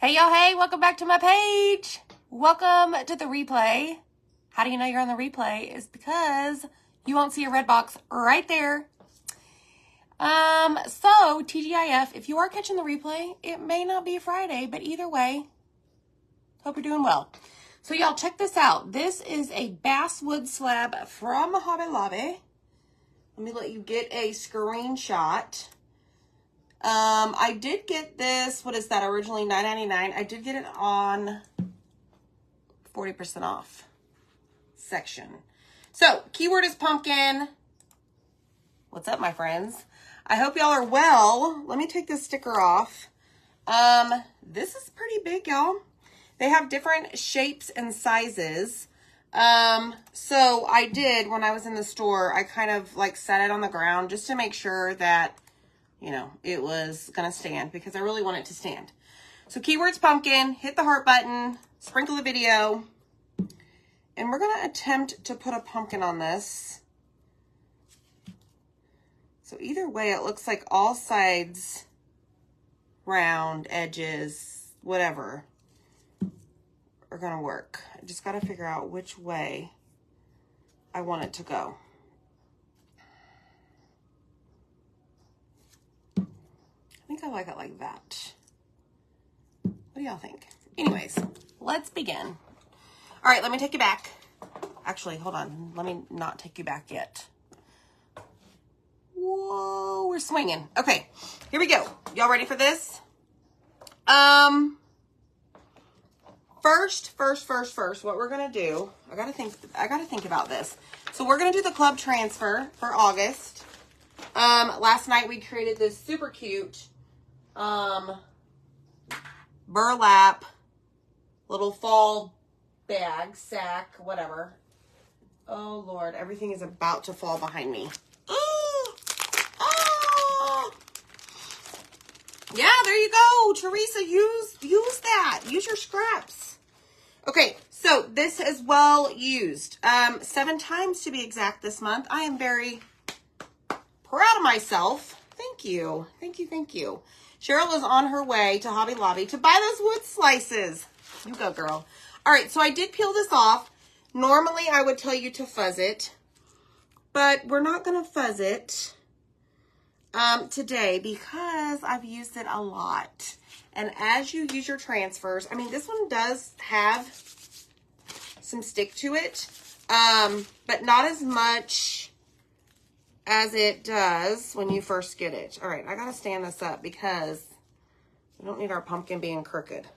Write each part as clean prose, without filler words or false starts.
Hey, y'all, hey, welcome back to my page. Welcome to the replay. How do you know you're on the replay? Is because you won't see a red box right there. So TGIF, if you are catching the replay, it may not be Friday, but either way, hope you're doing well. So y'all, check this out. This is a Basswood Slab from Hobby Lobby. Let me let you get a screenshot. I did get this, what is that, originally $9.99. I did get it on 40% off section. So, keyword is pumpkin. What's up, my friends? I hope y'all are well. Let me take this sticker off. This is pretty big, y'all. They have different shapes and sizes. So I did, when I was in the store, I kind of like set it on the ground just to make sure that, you know, it was going to stand because I really want it to stand. So keywords pumpkin, hit the heart button, sprinkle the video, and we're going to attempt to put a pumpkin on this. So either way, it looks like all sides, round, edges, whatever, are going to work. I just got to figure out which way I want it to go. I think I like it like that. What do y'all think? Anyways, let's begin. All right, let me take you back. Actually, hold on. Let me not take you back yet. Whoa, we're swinging. Okay, here we go. Y'all ready for this? First, what we're gonna do, I gotta think about this. So we're gonna do the club transfer for August. Last night we created this super cute burlap little fall bag, sack, whatever. Oh Lord, everything is about to fall behind me. Yeah, there you go, Teresa. Use that. Use your scraps. Okay, so this is well used. 7 times to be exact this month. I am very proud of myself. Thank you. Thank you. Thank you. Cheryl is on her way to Hobby Lobby to buy those wood slices. You go, girl. All right, so I did peel this off. Normally, I would tell you to fuzz it, but we're not going to fuzz it today because I've used it a lot. And as you use your transfers, I mean, this one does have some stick to it, but not as much as it does when you first get it. All right, I got to stand this up because we don't need our pumpkin being crooked.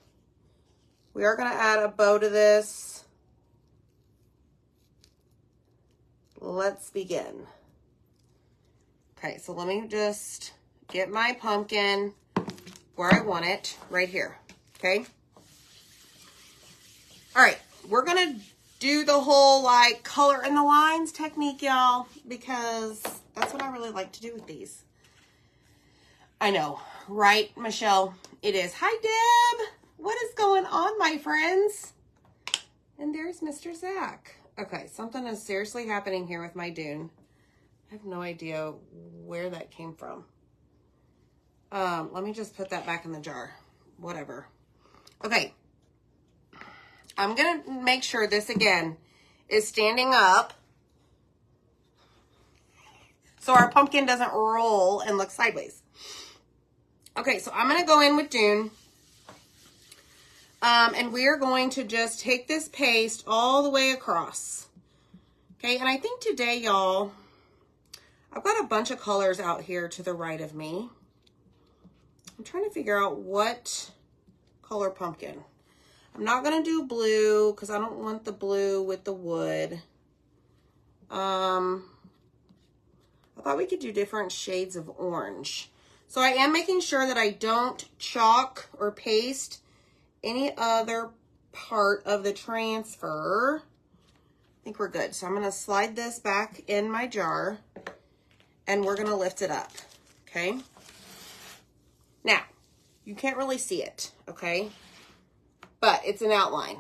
We are going to add a bow to this. Let's begin. Okay, so let me just get my pumpkin where I want it, right here, okay? All right, we're gonna do the whole like color in the lines technique, y'all, because that's what I really like to do with these. I know, right, Michelle? It is. Hi, Deb. What is going on, my friends? And there's Mr. Zach. Okay, something is seriously happening here with my dune. I have no idea where that came from. Let me just put that back in the jar. Whatever. Okay. I'm going to make sure this, again, is standing up so our pumpkin doesn't roll and look sideways. Okay, so I'm going to go in with Dune. And we're going to just take this paste all the way across. Okay, and I think today, y'all, I've got a bunch of colors out here to the right of me. I'm trying to figure out what color pumpkin. I'm not going to do blue because I don't want the blue with the wood. I thought we could do different shades of orange. So I am making sure that I don't chalk or paste any other part of the transfer. I think we're good. So I'm going to slide this back in my jar and we're going to lift it up. Okay. Now, you can't really see it, okay? But it's an outline.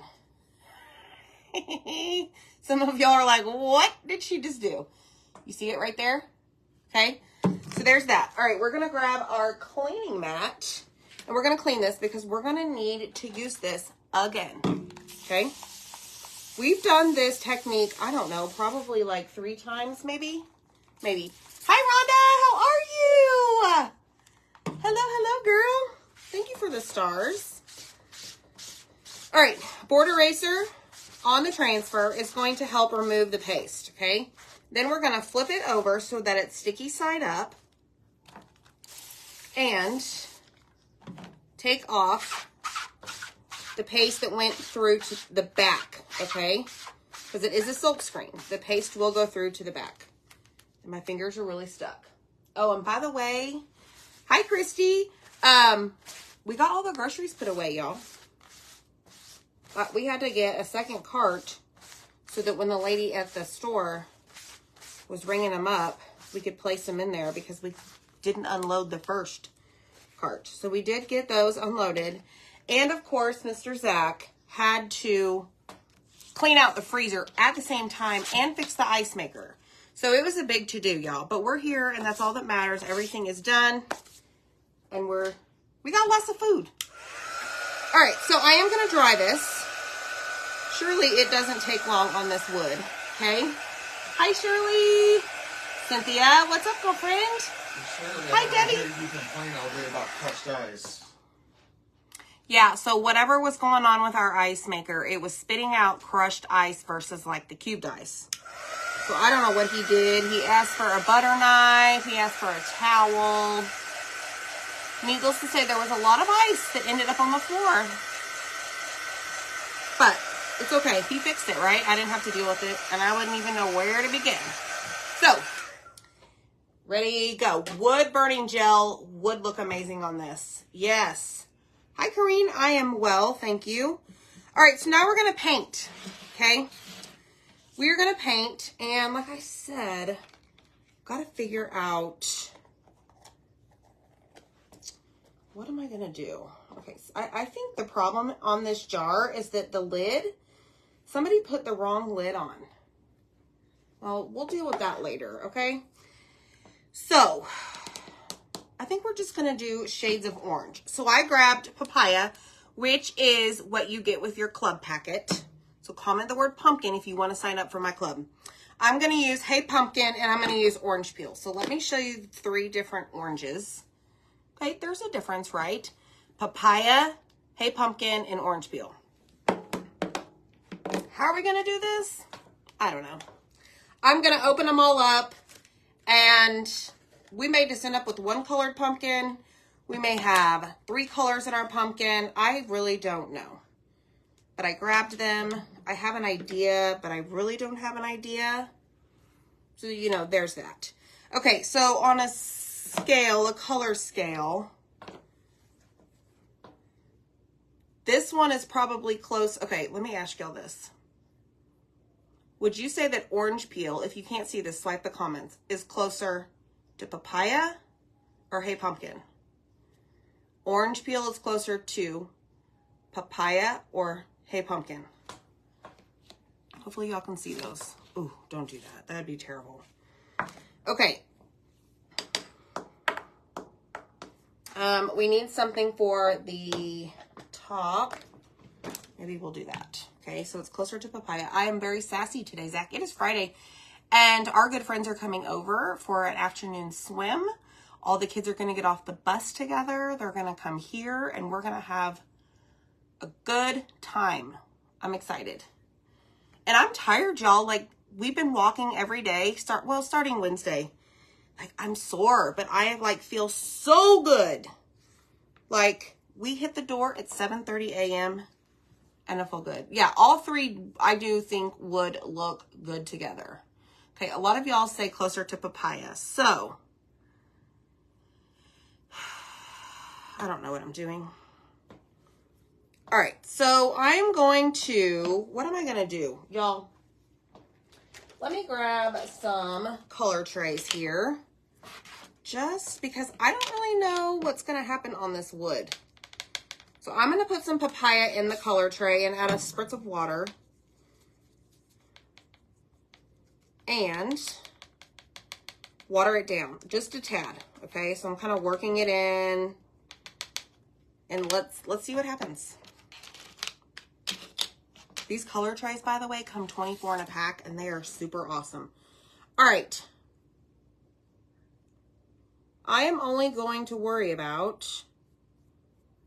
Some of y'all are like, what did she just do? You see it right there? Okay, so there's that. All right, we're going to grab our cleaning mat And we're going to clean this because we're going to need to use this again. Okay? We've done this technique, I don't know, probably like 3 times maybe. Maybe. Hi, Rhonda. How are you? Hello, girl. Thank you for the stars. All right. Board eraser on the transfer is going to help remove the paste, okay? Then we're going to flip it over so that it's sticky side up. And take off the paste that went through to the back, okay? Because it is a silk screen. The paste will go through to the back. And my fingers are really stuck. Oh, and by the way, hi, Christy. We got all the groceries put away, y'all. We had to get a second cart so that when the lady at the store was ringing them up, we could place them in there because we didn't unload the first cart. So we did get those unloaded. And of course, Mr. Zach had to clean out the freezer at the same time and fix the ice maker. So it was a big to-do, y'all. But we're here, and that's all that matters. Everything is done, and we got lots of food. All right, so I am going to dry this. Surely it doesn't take long on this wood, okay? Hi, Shirley. Cynthia, what's up, girlfriend? Shirley, hi, Debbie. You complain all day about crushed ice. Yeah, so whatever was going on with our ice maker, it was spitting out crushed ice versus like the cubed ice. So I don't know what he did. He asked for a butter knife. He asked for a towel. Needless to say, there was a lot of ice that ended up on the floor. But it's okay. He fixed it, right? I didn't have to deal with it, and I wouldn't even know where to begin. So, ready, go. Wood burning gel would look amazing on this. Yes. Hi, Kareen. I am well, thank you. All right, so now we're going to paint, okay? We're going to paint, and like I said, got to figure out, what am I going to do? Okay, so I think the problem on this jar is that the lid, somebody put the wrong lid on. Well, we'll deal with that later, okay? So, I think we're just going to do shades of orange. So I grabbed papaya, which is what you get with your club packet. So comment the word pumpkin if you want to sign up for my club. I'm going to use Hey Pumpkin, and I'm going to use orange peel. So let me show you 3 different oranges. Okay, there's a difference, right? Papaya, Hey Pumpkin, and orange peel. How are we going to do this? I don't know. I'm going to open them all up, and we may just end up with 1 colored pumpkin. We may have 3 colors in our pumpkin. I really don't know. But I grabbed them. I have an idea, but I really don't have an idea. So, you know, there's that. Okay, so on a scale, a color scale, this one is probably close. Okay, let me ask y'all this. Would you say that orange peel, if you can't see this, swipe the comments, is closer to papaya or Hey Pumpkin? Orange peel is closer to papaya or Hey Pumpkin. Hopefully y'all can see those. Ooh, don't do that. That'd be terrible. Okay. We need something for the top. Maybe we'll do that. Okay, so it's closer to papaya. I am very sassy today, Zach. It is Friday, and our good friends are coming over for an afternoon swim. All the kids are going to get off the bus together. They're going to come here, and we're going to have a good time. I'm excited. And I'm tired, y'all. Like, we've been walking every day, starting Wednesday. Like, I'm sore, but I, like, feel so good. Like, we hit the door at 7:30 a.m., and I feel good. Yeah, all 3, I do think, would look good together. Okay, a lot of y'all say closer to papaya. So, I don't know what I'm doing. All right, so I'm going to, what am I going to do? Y'all, let me grab some color trays here. Just because I don't really know what's going to happen on this wood. So I'm going to put some papaya in the color tray and add a spritz of water. And water it down, just a tad, okay? So I'm kind of working it in. And let's see what happens. These color trays, by the way, come 24 in a pack, and they are super awesome. All right. I am only going to worry about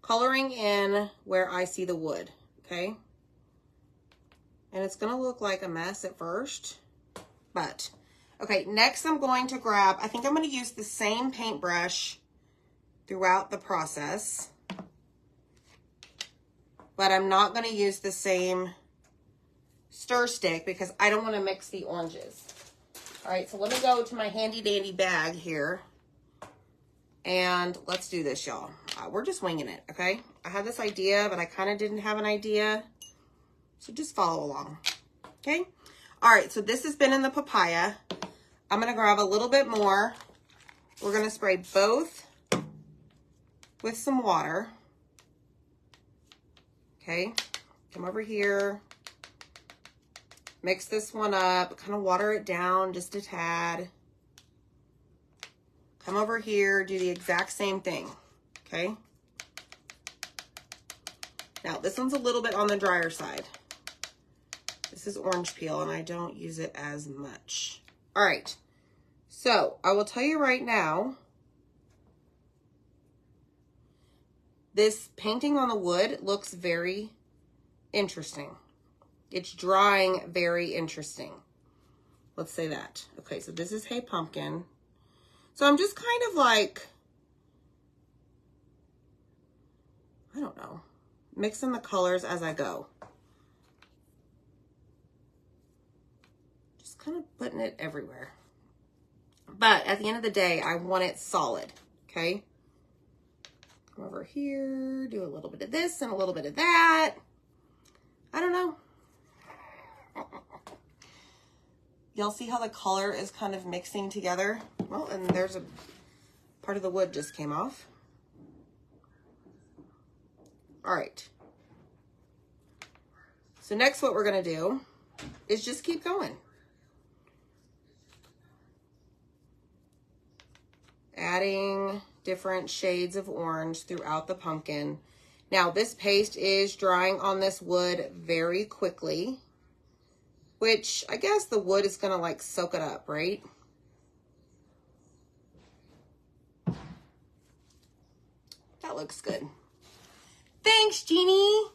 coloring in where I see the wood, okay? And it's going to look like a mess at first, but, okay, next I'm going to grab, I think I'm going to use the same paintbrush throughout the process, but I'm not going to use the same stir stick because I don't want to mix the oranges. All right, so let me go to my handy dandy bag here. And let's do this, y'all. We're just winging it, okay? I had this idea, but I kind of didn't have an idea. So just follow along, okay? All right, so this has been in the papaya. I'm going to grab a little bit more. We're going to spray both with some water. Okay, come over here. Mix this one up. Kind of water it down just a tad. Come over here, do the exact same thing, okay? Now, this one's a little bit on the drier side. This is orange peel, and I don't use it as much. All right, so I will tell you right now, this painting on the wood looks very interesting. It's drying very interesting. Let's say that. Okay, so this is Hey Pumpkin. So I'm just kind of like, I don't know, mixing the colors as I go. Just kind of putting it everywhere. But at the end of the day, I want it solid, okay? Come over here, do a little bit of this and a little bit of that. I don't know. Y'all see how the color is kind of mixing together? Well, and there's a part of the wood just came off. All right. So next what we're gonna do is just keep going. Adding different shades of orange throughout the pumpkin. Now this paste is drying on this wood very quickly, which I guess the wood is gonna like soak it up, right? That looks good. Thanks, Jeannie.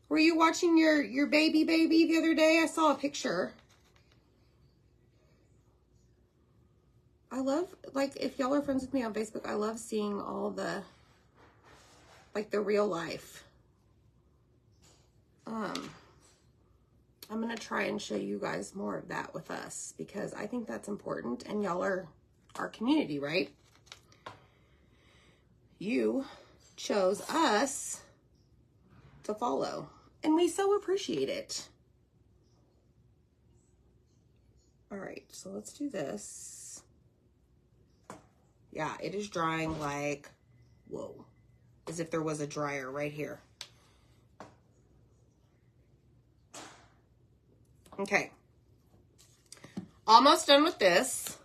Were you watching your baby the other day? I saw a picture. I love, like, if y'all are friends with me on Facebook, I love seeing all the, like, the real life. I'm going to try and show you guys more of that with us because I think that's important, and y'all are our community, right? You chose us to follow, and we so appreciate it. All right, so let's do this. Yeah, it is drying like, whoa, as if there was a dryer right here. Okay, almost done with this.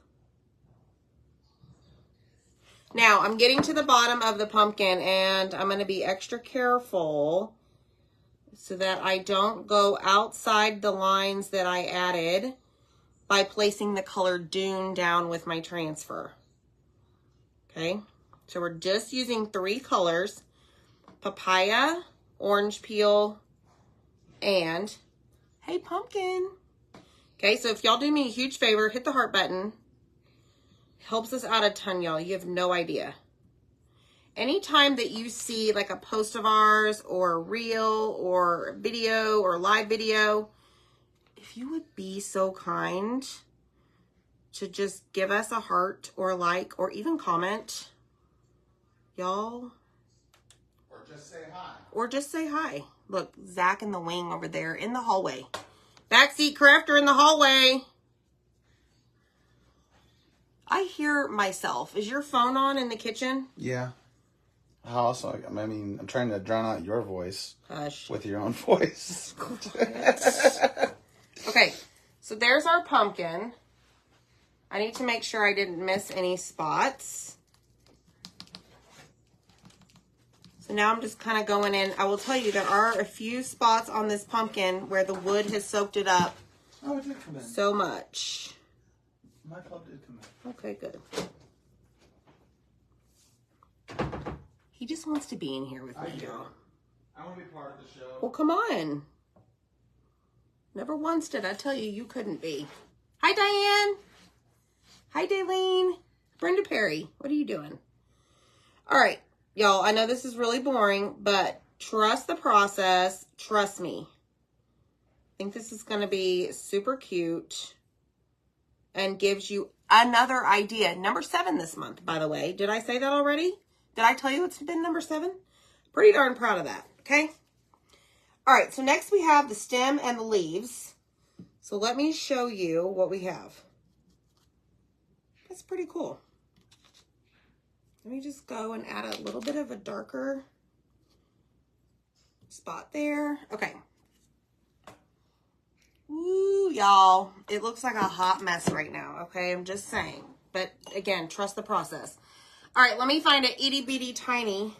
Now I'm getting to the bottom of the pumpkin, and I'm going to be extra careful so that I don't go outside the lines that I added by placing the color Dune down with my transfer. Okay, so we're just using 3 colors: papaya, orange peel, and Hey Pumpkin. Okay, so if y'all do me a huge favor, hit the heart button. Helps us out a ton, y'all. You have no idea. Anytime that you see like a post of ours or a reel or a video or live video, if you would be so kind to just give us a heart or a like or even comment, y'all. Or just say hi. Or just say hi. Look, Zach in the wing over there in the hallway. Backseat crafter in the hallway. I hear myself. Is your phone on in the kitchen? Yeah. How else? I mean, I'm trying to drown out your voice. Hush. With your own voice. Okay, so there's our pumpkin. I need to make sure I didn't miss any spots. So So now I'm just kind of going in. I will tell you, there are a few spots on this pumpkin where the wood has soaked it up Oh, it did come in. so much. My club did come in. Okay, good. He just wants to be in here with me, y'all. I want to be part of the show. Well, come on. Never once did I tell you you couldn't be. Hi, Diane. Hi, Daylene. Brenda Perry, what are you doing? All right, y'all, I know this is really boring, but trust the process. Trust me. I think this is going to be super cute and gives you another idea. Number 7 this month, by the way. Did I say that already? Did I tell you it's been number 7? Pretty darn proud of that, okay? All right, so next we have the stem and the leaves. So let me show you what we have. That's pretty cool. Let me just go and add a little bit of a darker spot there. Okay. Woo, y'all. It looks like a hot mess right now, okay? I'm just saying. But again, trust the process. All right, let me find an itty bitty tiny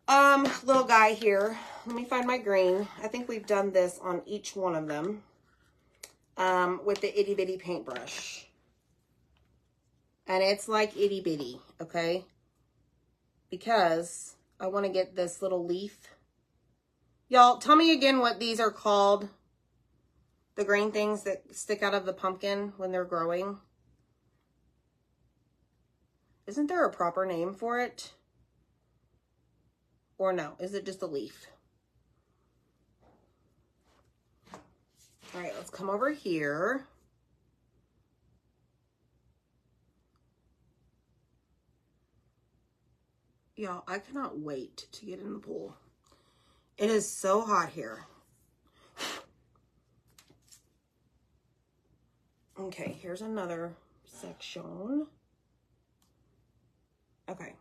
little guy here. Let me find my green. I think we've done this on each one of them with the itty bitty paintbrush. And it's like itty bitty, okay? Because I want to get this little leaf. Y'all, tell me again what these are called. The green things that stick out of the pumpkin when they're growing. Isn't there a proper name for it? Or no, is it just a leaf? All right, let's come over here. Y'all, I cannot wait to get in the pool. It is so hot here. Okay, here's another section. Okay.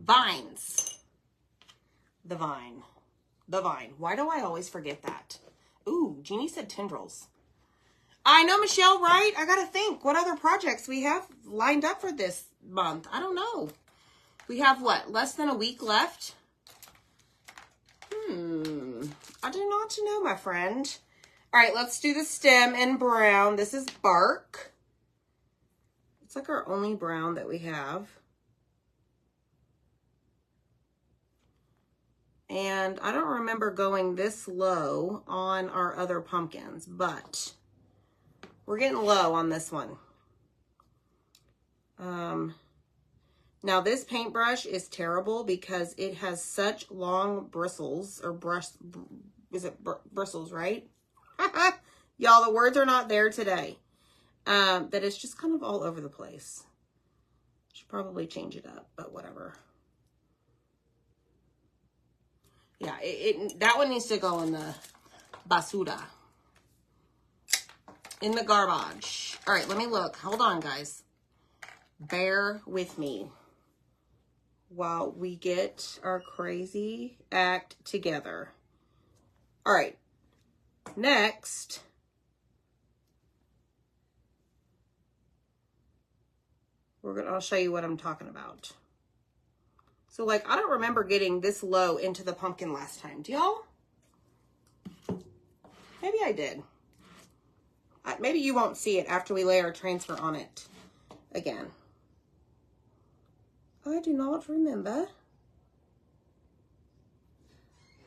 Vines. The vine. The vine. Why do I always forget that? Ooh, Jeannie said tendrils. I know, Michelle, right? I gotta think. What other projects we have lined up for this month? I don't know. We have what? Less than a week left? I do not know, my friend. All right, let's do the stem in brown. This is bark. It's like our only brown that we have. And I don't remember going this low on our other pumpkins, but we're getting low on this one. Now this paintbrush is terrible because it has such long bristles, or bristles, right? Y'all, the words are not there today. That it's just kind of all over the place. Should probably change it up, but whatever. Yeah, that one needs to go in the basura. In the garbage. All right, let me look. Hold on, guys. Bear with me while we get our crazy act together. All right. Next, I'll show you what I'm talking about. So, like, I don't remember getting this low into the pumpkin last time. Do y'all? Maybe I did. Maybe you won't see it after we lay our transfer on it again. I do not remember.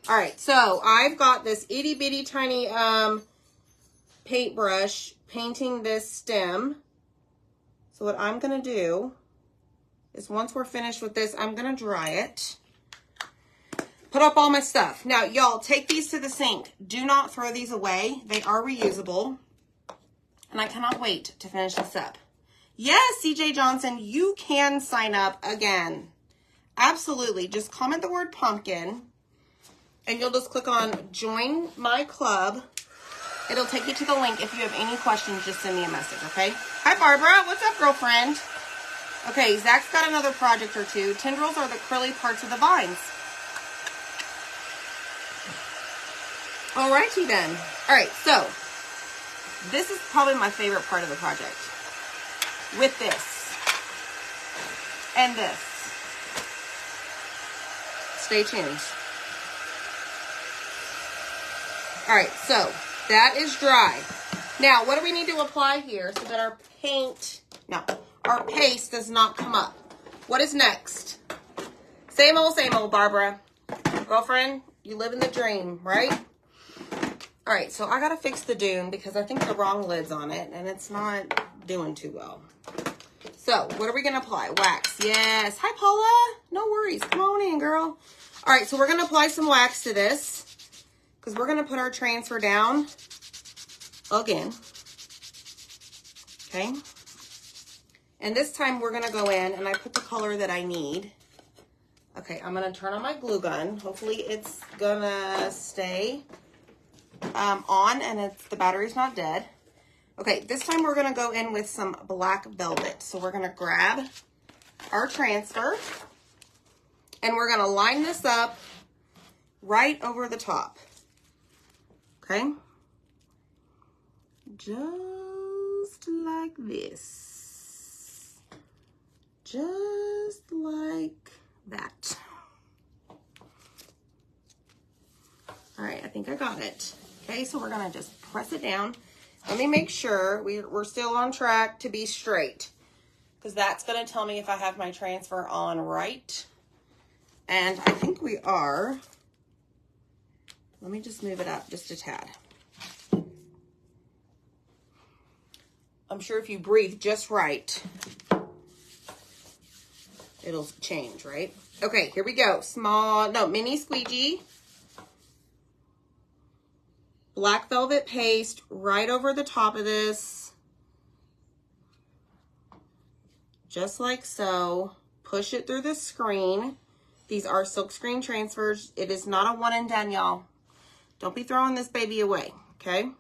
All right, so I've got this itty bitty tiny paintbrush painting this stem. So what I'm gonna do is once we're finished with this, I'm gonna dry it. Put up all my stuff. Now, y'all, take these to the sink. Do not throw these away. They are reusable. And I cannot wait to finish this up. Yes, CJ Johnson, you can sign up again. Absolutely. Just comment the word pumpkin. And you'll just click on join my club. It'll take you to the link. If you have any questions, just send me a message, okay? Hi, Barbara. What's up, girlfriend? Okay, Zach's got another project or two. Tendrils are the curly parts of the vines. Alrighty then. Alright, so this is probably my favorite part of the project. With this. And this. stay tuned. All right, so that is dry. Now, what do we need to apply here so that our paste does not come up? What is next? Same old, Barbara. Girlfriend, you live in the dream, right? All right, so I got to fix the dune because I think the wrong lid's on it, and it's not doing too well. So, what are we going to apply? Wax. Yes. Hi, Paula. No worries. Come on in, girl. All right, so we're going to apply some wax to this because we're going to put our transfer down again. Okay. And this time we're going to go in and I put the color that I need. Okay, I'm going to turn on my glue gun. Hopefully it's going to stay on and the battery's not dead. Okay, this time we're going to go in with some black velvet. So we're going to grab our transfer and we're going to line this up right over the top. Okay? Just like this. Just like that. All right, I think I got it. Okay, so we're going to just press it down. Let me make sure we're still on track to be straight, because that's going to tell me if I have my transfer on right. And I think we are. Let me just move it up just a tad. I'm sure if you breathe just right, it'll change, right? Okay, here we go. Mini squeegee. Black velvet paste right over the top of this. Just like so. Push it through the screen. These are silk screen transfers. It is not a one and done, y'all. Don't be throwing this baby away, okay?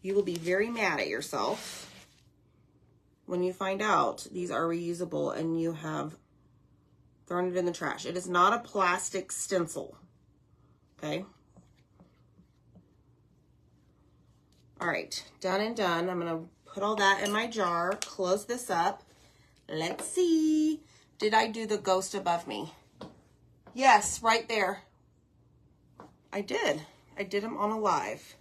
You will be very mad at yourself when you find out these are reusable and you have thrown it in the trash. It is not a plastic stencil. Okay. All right, done and done. I'm gonna put all that in my jar, close this up. Let's see. Did I do the ghost above me? Yes, right there. I did. I did them on a live.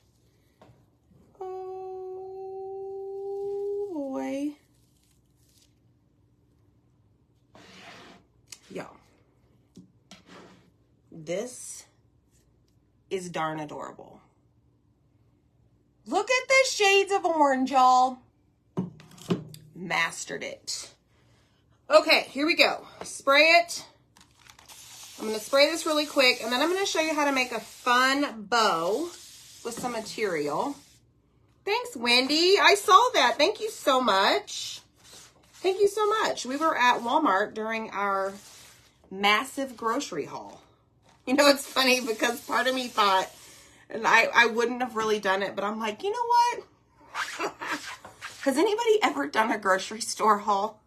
Oh boy. Y'all. This is darn adorable. Look at the shades of orange, y'all. Mastered it. Okay, here we go. Spray it. I'm going to spray this really quick, and then I'm going to show you how to make a fun bow with some material. Thanks, Wendy. I saw that. Thank you so much. Thank you so much. We were at Walmart during our massive grocery haul. You know, it's funny because part of me thought, and I wouldn't have really done it, but I'm like, you know what? Has anybody ever done a grocery store haul?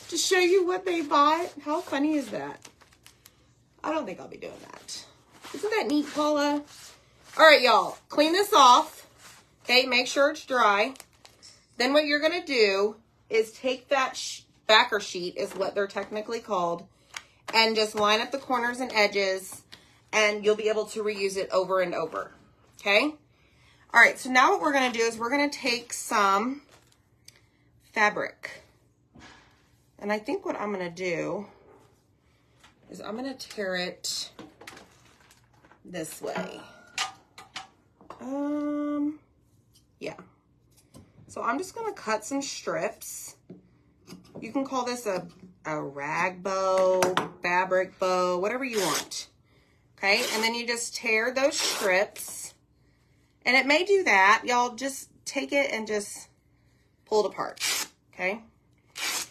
To show you what they bought? How funny is that? I don't think I'll be doing that. Isn't that neat, Paula? All right, y'all, clean this off. Okay, make sure it's dry. Then what you're going to do is take that backer sheet, is what they're technically called, and just line up the corners and edges, and you'll be able to reuse it over and over, okay? All right, so now what we're going to do is we're going to take some fabric. And I think what I'm going to do is I'm going to tear it this way. Yeah. So I'm just going to cut some strips. You can call this a rag bow, fabric bow, whatever you want. Okay, and then you just tear those strips. And it may do that. Y'all just take it and just pull it apart. Okay?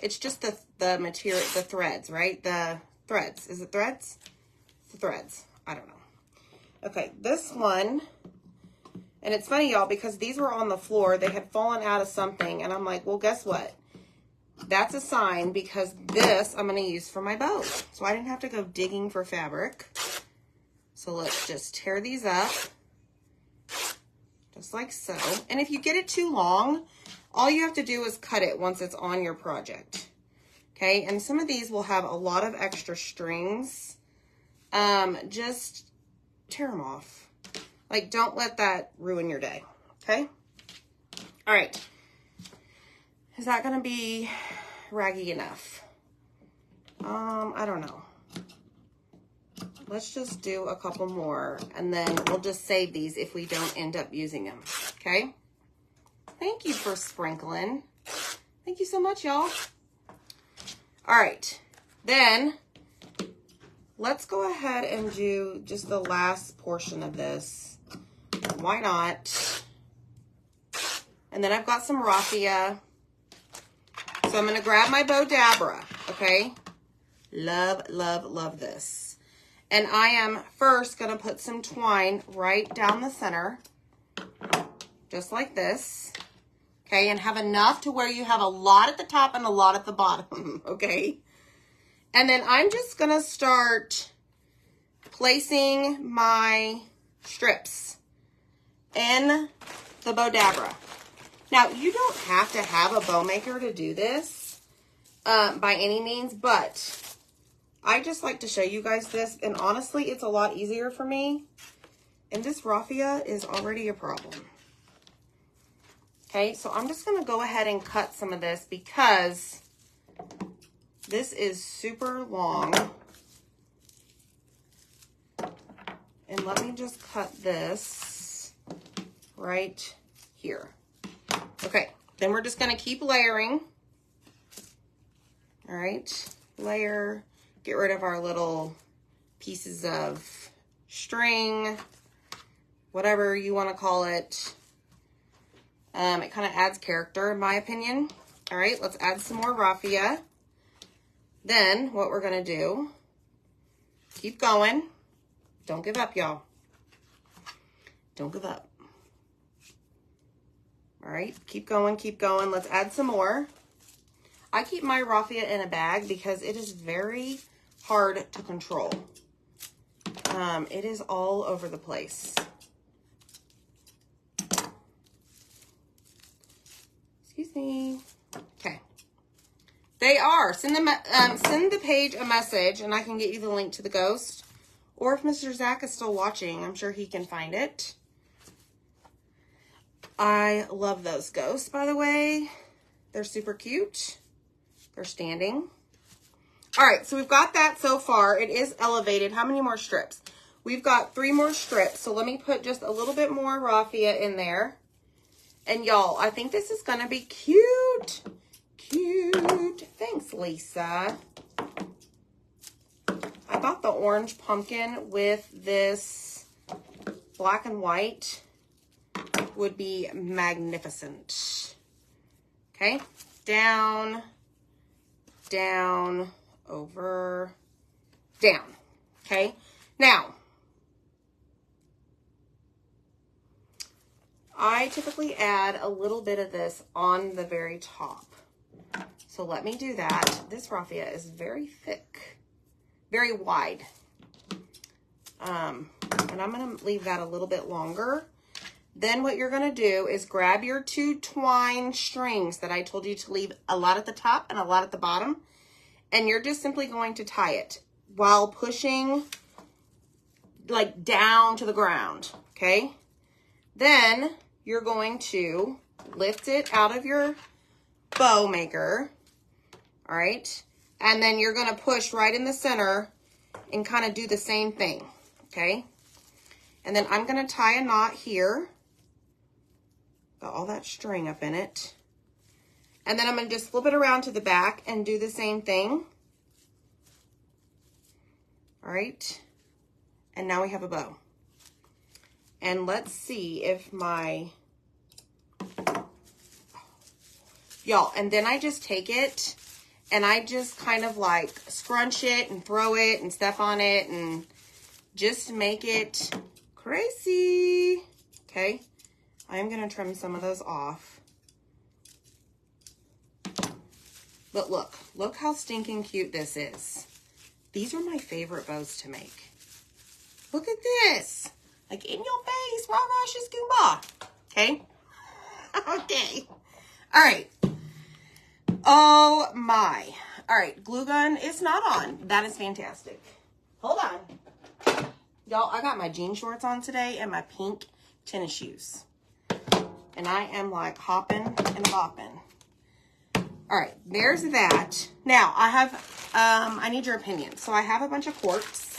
It's just the material, the threads, right? The threads. Is it threads? It's the threads. I don't know. Okay, this one, and it's funny, y'all, because these were on the floor. They had fallen out of something, and I'm like, well, guess what? That's a sign, because this I'm going to use for my bow. So I didn't have to go digging for fabric. So let's just tear these up, just like so. And if you get it too long, all you have to do is cut it once it's on your project. Okay, and some of these will have a lot of extra strings. Just tear them off. Like, don't let that ruin your day, okay? All right. Is that going to be raggy enough? I don't know. Let's just do a couple more, and then we'll just save these if we don't end up using them, okay? Thank you for sprinkling. Thank you so much, y'all. All right, then let's go ahead and do just the last portion of this. Why not? And then I've got some raffia. So I'm going to grab my Bodabra, okay? Love, love, love this. And I am first going to put some twine right down the center, just like this. Okay, and have enough to where you have a lot at the top and a lot at the bottom, okay? And then I'm just going to start placing my strips in the Bodabra. Now, you don't have to have a bow maker to do this by any means, but I just like to show you guys this, and honestly, it's a lot easier for me, and this raffia is already a problem. Okay, so I'm just going to go ahead and cut some of this because this is super long. And let me just cut this right here. Okay, then we're just going to keep layering. All right, layer, get rid of our little pieces of string, whatever you want to call it. It kind of adds character, in my opinion. All right, let's add some more raffia. Then what we're going to do, keep going. Don't give up, y'all. Don't give up. All right, keep going, keep going. Let's add some more. I keep my raffia in a bag because it is very hard to control. It is all over the place. Excuse me. Okay. They are. Send the page a message, and I can get you the link to the ghost. Or if Mr. Zach is still watching, I'm sure he can find it. I love those ghosts, by the way. They're super cute. They're standing. All right, so we've got that so far. It is elevated. How many more strips? We've got 3 more strips. So let me put just a little bit more raffia in there. And y'all, I think this is going to be cute. Cute. Thanks, Lisa. I thought the orange pumpkin with this black and white would be magnificent. Okay. Down, down, over, down. Okay. Now, I typically add a little bit of this on the very top. So let me do that. This raffia is very thick, very wide. And I'm going to leave that a little bit longer. Then what you're going to do is grab your 2 twine strings that I told you to leave a lot at the top and a lot at the bottom. And you're just simply going to tie it while pushing like down to the ground. Okay. Then you're going to lift it out of your bow maker. All right. And then you're going to push right in the center and kind of do the same thing. Okay. And then I'm going to tie a knot here. Got all that string up in it. And then I'm going to just flip it around to the back and do the same thing. All right. And now we have a bow. And let's see if my, y'all, and then I just take it and I just kind of like scrunch it and throw it and step on it and just make it crazy. Okay. I'm going to trim some of those off. But look how stinking cute this is. These are my favorite bows to make. Look at this. Like in your face, rah rah shiskimba. Okay. Okay. All right. Oh my. All right, glue gun is not on. That is fantastic. Hold on. Y'all, I got my jean shorts on today and my pink tennis shoes. And I am like hopping and bopping. All right, there's that. Now, I have, I need your opinion. So I have a bunch of corks.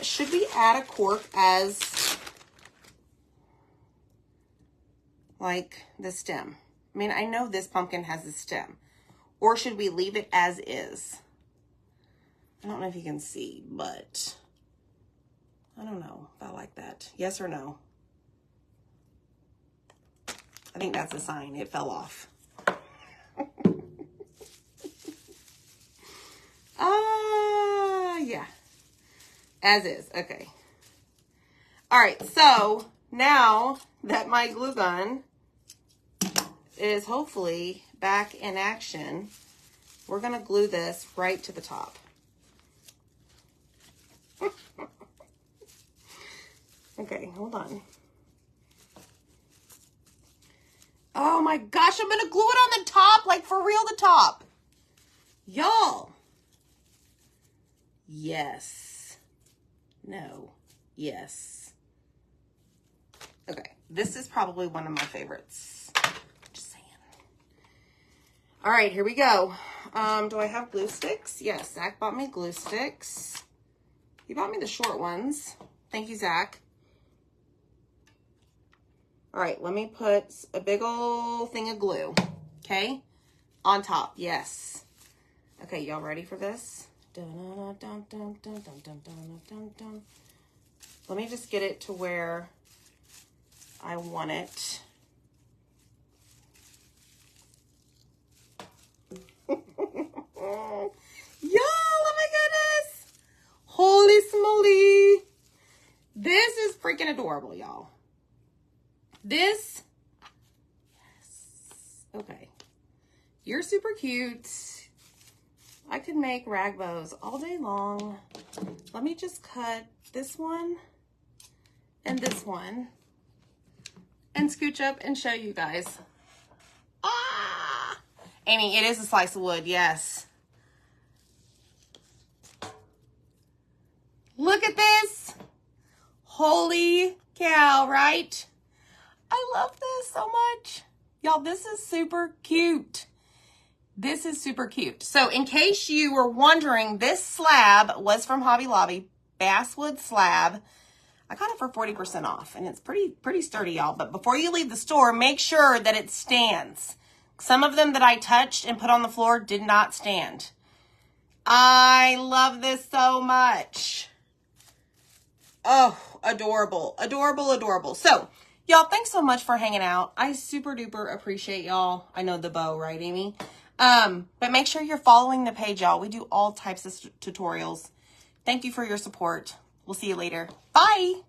Should we add a cork as like the stem? I mean, I know this pumpkin has a stem. Or should we leave it as is? I don't know if you can see, but I don't know if I like that. Yes or no? I think that's a sign. It fell off. Yeah. As is. Okay. All right. So now that my glue gun is hopefully back in action, we're going to glue this right to the top. Okay, hold on. Oh my gosh, I'm going to glue it on the top, like for real the top. Y'all. Yes. No. Yes. Okay, this is probably one of my favorites. Just saying. All right, here we go. Do I have glue sticks? Yes, Zach bought me glue sticks. He bought me the short ones. Thank you, Zach. All right, let me put a big old thing of glue, okay? On top, yes. Okay, y'all ready for this? Let me just get it to where I want it. Y'all, oh my goodness. Holy smoly. This is freaking adorable, y'all. This, yes. Okay. You're super cute. I could make rag bows all day long. Let me just cut this one and this one and scooch up and show you guys. Ah! Amy, it is a slice of wood, yes. Look at this. Holy cow, right? I love this so much. Y'all, this is super cute. This is super cute. So in case you were wondering, this slab was from Hobby Lobby, Basswood Slab. I got it for 40% off, and it's pretty sturdy, y'all. But before you leave the store, make sure that it stands. Some of them that I touched and put on the floor did not stand. I love this so much. Oh, adorable, adorable, adorable. So, y'all, thanks so much for hanging out. I super duper appreciate y'all. I know the bow, right, Amy? But make sure you're following the page, y'all. We do all types of tutorials. Thank you for your support. We'll see you later. Bye.